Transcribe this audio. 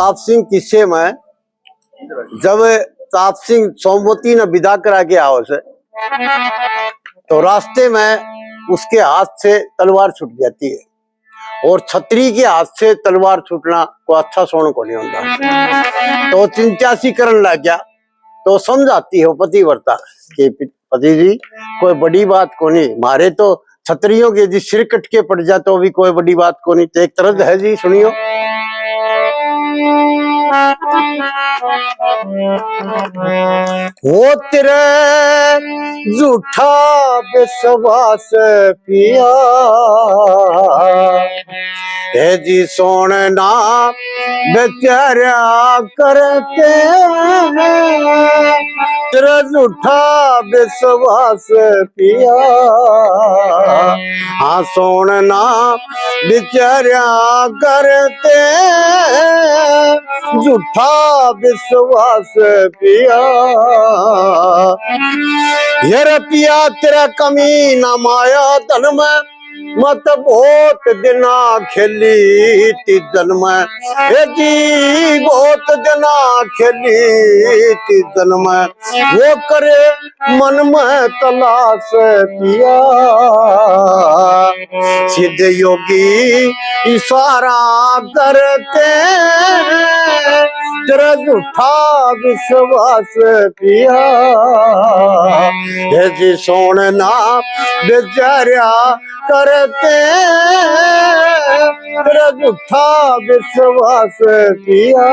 ताप सिंह किस्से में जब ताप सिंह सोमवती ने विदा करा के आओ से तो रास्ते में उसके हाथ से तलवार छूट जाती है और छतरी के हाथ से तलवार छूटना को अच्छा सोन को नहीं होता। तो चिंचासी करने लग गया तो समझाती है पतिव्रता कि पति जी कोई बड़ी बात को नहीं, मारे तो छतरियों के जी सिर कट के पड़ जा तो भी कोई बड़ी बात को नहीं। तो एक तरह है जी, सुनियो। वो तेरे झूठा विश्वास पिया है जी सोना बेचारा करते तेरा झूठा विश्वास पिया। हाँ सोना बेचारा करते झूठा विश्वास पिया। ये पिया तेरा कमी ना माया धन में मत बहुत दिना खेली ती जन्म जी बहुत दिना खेली ती जन्म वो करे मन में तलाश पिया। सिद्ध योगी इशारा करते तेरा झूठा विश्वास पिया है जी सोना बेचारा करते तेरा झूठा विश्वास पिया।